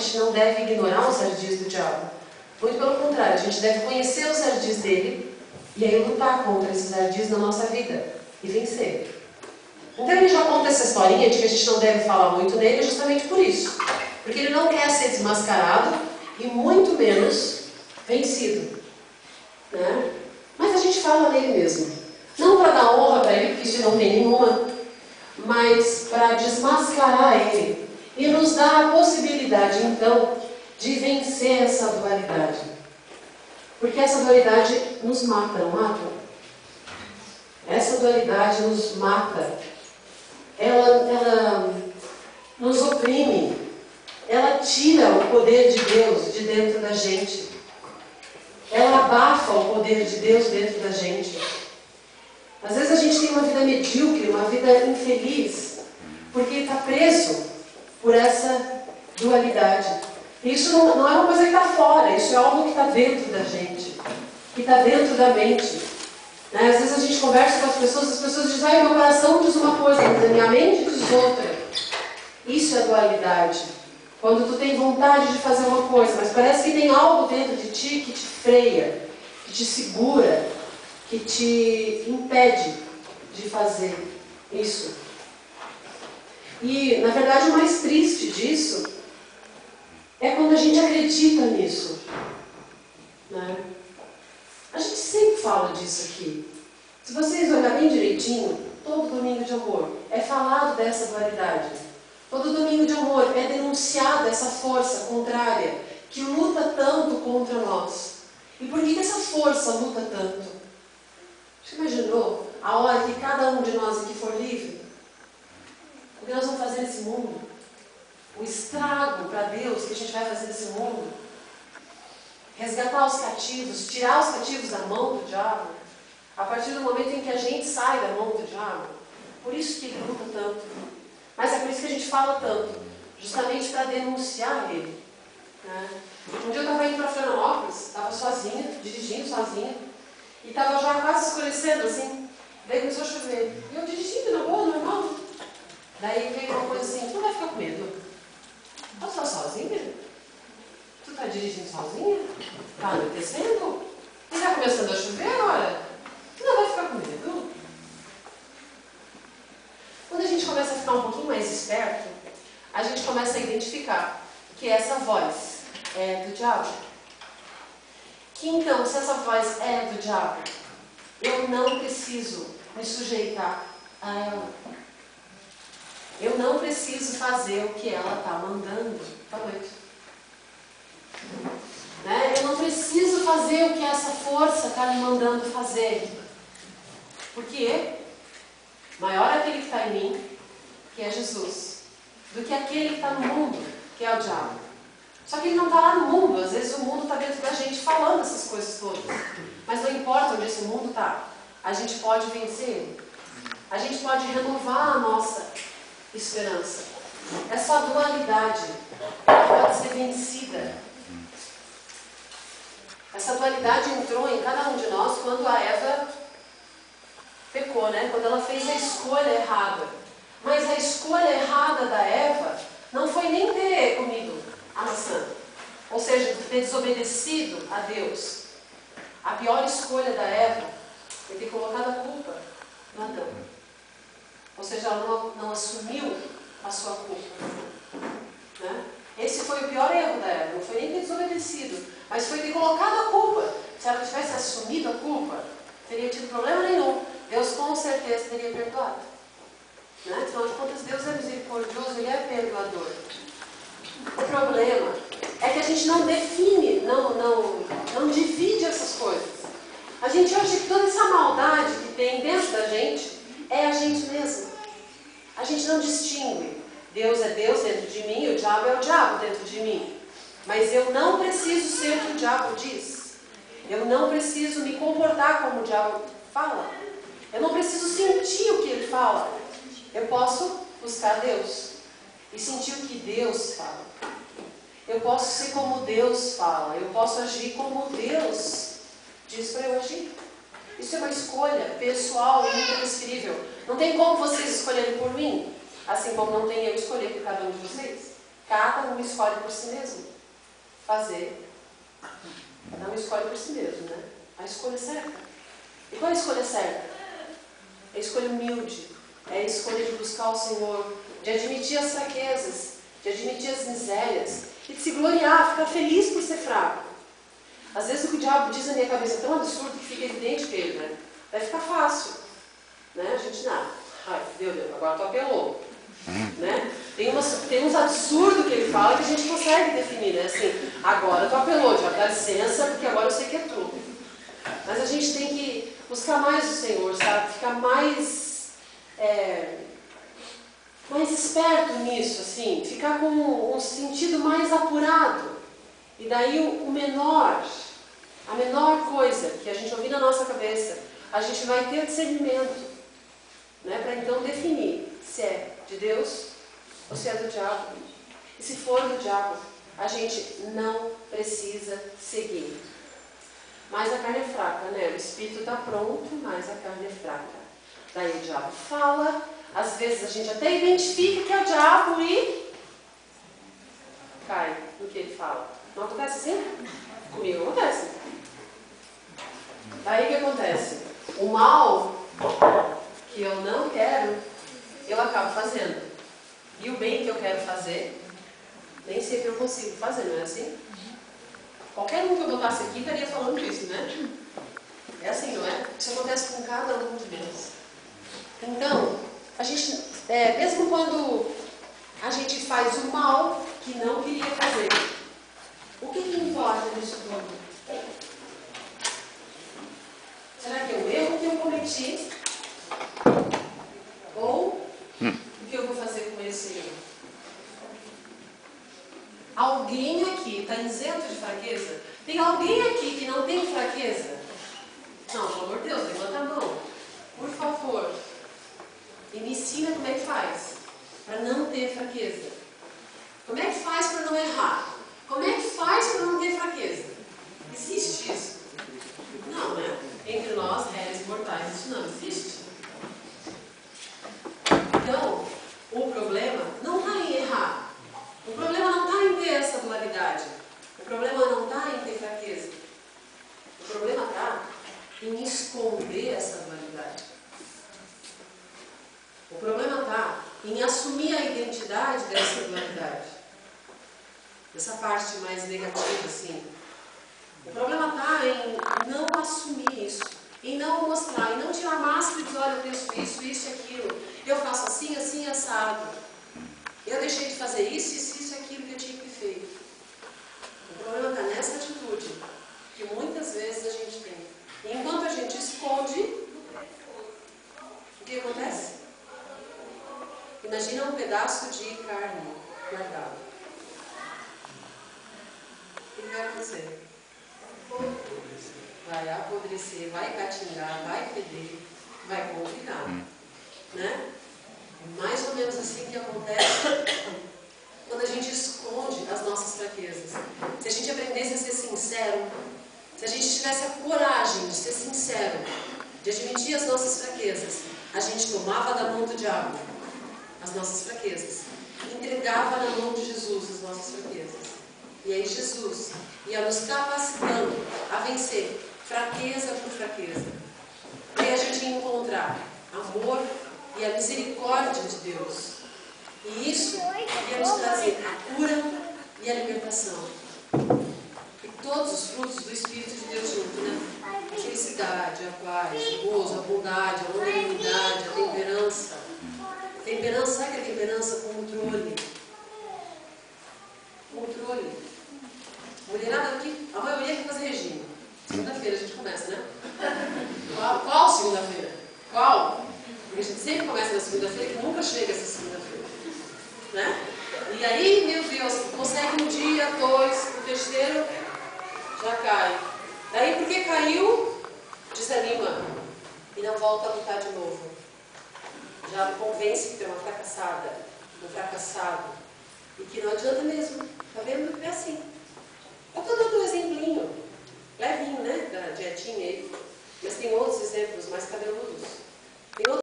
gente não deve ignorar os ardis do diabo. Muito pelo contrário, a gente deve conhecer os ardis dele e aí lutar contra esses ardis na nossa vida e vencer. Então ele já conta essa historinha de que a gente não deve falar muito nele justamente por isso. Porque ele não quer ser desmascarado e muito menos vencido. Né? Mas a gente fala nele mesmo. Não para dar honra para ele, porque isso não tem nenhuma, mas para desmascarar ele e nos dar a possibilidade, então, de vencer essa dualidade. Porque essa dualidade nos mata, não mata? Essa dualidade nos mata. Ela nos oprime. Ela tira o poder de Deus de dentro da gente. Ela abafa o poder de Deus dentro da gente. Às vezes a gente tem uma vida medíocre, uma vida infeliz, porque está preso por essa dualidade. E isso não é uma coisa que está fora, isso é algo que está dentro da gente, que está dentro da mente. Né? Às vezes a gente conversa com as pessoas dizem, meu coração diz uma coisa, mas a minha mente diz outra. Isso é dualidade. Quando tu tem vontade de fazer uma coisa, mas parece que tem algo dentro de ti que te freia, que te segura, que te impede de fazer isso. E, na verdade, o mais triste disso é quando a gente acredita nisso. Né? A gente sempre fala disso aqui. Se vocês olharem bem direitinho, todo domingo de amor é falado dessa dualidade. Todo domingo de amor é denunciada essa força contrária que luta tanto contra nós. E por que essa força luta tanto? Você imaginou a hora que cada um de nós aqui for livre? O que nós vamos fazer nesse mundo? O estrago para Deus que a gente vai fazer nesse mundo? Resgatar os cativos, tirar os cativos da mão do diabo, a partir do momento em que a gente sai da mão do diabo. Por isso que ele luta tanto. Mas é por isso que a gente fala tanto, justamente para denunciar ele. Né? Um dia eu estava indo para Florianópolis, estava sozinha, dirigindo sozinha, e estava já quase escurecendo assim, daí começou a chover. E eu dirigindo na boa, normal. Daí veio uma coisa assim, tu não vai ficar com medo? Tu está sozinha? Tu está dirigindo sozinha? Está anoitecendo? E está começando a chover agora? Tu não vai ficar com medo? Quando a gente começa a ficar um pouquinho mais esperto, a gente começa a identificar que essa voz é do diabo. Que então, se essa voz é do diabo, eu não preciso me sujeitar a ela. Eu não preciso fazer o que ela está mandando. Boa noite. Né? Eu não preciso fazer o que essa força está me mandando fazer. Por quê? Maior é aquele que está em mim, que é Jesus, do que aquele que está no mundo, que é o diabo. Só que ele não está lá no mundo. Às vezes o mundo está dentro da gente falando essas coisas todas. Mas não importa onde esse mundo está, a gente pode vencer ele. A gente pode renovar a nossa esperança. Essa dualidade pode ser vencida. Essa dualidade entrou em cada um de nós quando a Eva pecou, né? Quando ela fez a escolha errada. Mas a escolha errada da Eva não foi nem ter comido a maçã, ou seja, ter desobedecido a Deus. A pior escolha da Eva foi ter colocado a culpa no Adão. Ou seja, ela não assumiu a sua culpa. Né? Esse foi o pior erro da Eva. Não foi nem ter desobedecido, mas foi ter colocado a culpa. Se ela tivesse assumido a culpa, teria tido problema nenhum. Deus com certeza teria perdoado. Né? Afinal de contas, Deus é misericordioso, Ele é perdoador. O problema é que a gente não define, não divide essas coisas. A gente acha que toda essa maldade que tem dentro da gente é a gente mesmo. A gente não distingue. Deus é Deus dentro de mim, o diabo é o diabo dentro de mim. Mas eu não preciso ser o que o diabo diz. Eu não preciso me comportar como o diabo fala. Eu não preciso sentir o que ele fala. Eu posso buscar Deus e sentir o que Deus fala. Eu posso ser como Deus fala. Eu posso agir como Deus diz para eu agir. Isso é uma escolha pessoal e intransferível. Não tem como vocês escolherem por mim, assim como não tem eu escolher por cada um de vocês. Cada um escolhe por si mesmo fazer. Cada um escolhe por si mesmo, né? A escolha certa. E qual é a escolha certa? É a escolha humilde. É a escolha de buscar o Senhor, de admitir as fraquezas, de admitir as misérias e de se gloriar, ficar feliz por ser fraco. Às vezes o que o diabo diz na minha cabeça é tão absurdo que fica evidente que ele, né? Vai ficar fácil, né? A gente, não, ai, Deus, agora tu apelou, né? Tem uns absurdos que ele fala que a gente consegue definir, né? Assim, agora tu apelou, já dá licença, porque agora eu sei que é tu. Mas a gente tem que buscar mais o Senhor, sabe? Ficar mais esperto nisso, assim, ficar com um sentido mais apurado. E daí a menor coisa que a gente ouvir na nossa cabeça, a gente vai ter discernimento, né, para então definir se é de Deus ou se é do diabo. E se for do diabo, a gente não precisa seguir. Mas a carne é fraca, né? O espírito está pronto, mas a carne é fraca. Daí o diabo fala, às vezes a gente até identifica que é o diabo e cai no que ele fala. Não acontece assim? Comigo acontece. Daí o que acontece? O mal que eu não quero, eu acabo fazendo. E o bem que eu quero fazer, nem sempre eu consigo fazer, não é assim? Qualquer um que eu botasse aqui estaria falando isso, né? É assim, não é? Isso acontece com cada um de nós. Então, a gente, mesmo quando a gente faz o mal que não queria fazer, o que importa nisso tudo? Será que é o erro que eu cometi? Ou o que eu vou fazer com esse erro? Alguém aqui está isento de fraqueza? Tem alguém aqui que não tem fraqueza? Não, pelo amor de Deus, levanta a mão. Por favor. E me ensina como é que faz para não ter fraqueza. Como é que faz para não errar? Como é que faz para não ter fraqueza? Existe isso? Não, né? Entre nós, réis mortais, isso não existe. Então, o problema não está em errar. O problema não está em ter essa dualidade. O problema não está em ter fraqueza. O problema está em esconder essa dualidade. O problema está em assumir a identidade dessa dualidade. Dessa parte mais negativa, assim. O problema está em não assumir isso. Em não mostrar, em não tirar a máscara e dizer, olha, eu penso isso e aquilo. Eu faço assim, assim, assado. Eu deixei de fazer isso e aquilo que eu tinha que ter feito. O problema está nessa atitude que muitas vezes a gente tem. E enquanto a gente esconde, o que acontece? Imagina um pedaço de carne guardado. O que vai acontecer? Vai apodrecer, vai catingar, vai feder, vai complicar. Né? Mais ou menos assim que acontece quando a gente esconde as nossas fraquezas. Se a gente aprendesse a ser sincero, se a gente tivesse a coragem de ser sincero, de admitir as nossas fraquezas, a gente tomava da mão do diabo as nossas fraquezas, entregava na mão de Jesus as nossas fraquezas. E aí Jesus ia nos capacitando a vencer fraqueza por fraqueza. E aí a gente ia encontrar amor e a misericórdia de Deus. E isso ia nos trazer a cura e a libertação. E todos os frutos do Espírito de Deus junto, né? A felicidade, a paz, o gozo, a bondade, a longanimidade, a temperança. Temperança, sabe o que é temperança? Controle. Controle. Mulherada aqui, a maioria quer fazer regime. Segunda-feira a gente começa, né? Qual segunda-feira? Qual? Porque a gente sempre começa na segunda-feira e nunca chega essa segunda-feira. Né? E aí, meu Deus, consegue um dia, dois, o terceiro, já cai. Daí, porque caiu, desanima. E não volta a lutar de novo. Já convence que tem uma fracassada, um fracassado. E que não adianta mesmo. Tá vendo? É assim. Eu estou dando um exemplinho, levinho, né? Da dietinha aí. Mas tem outros exemplos mais cabeludos. Tem outros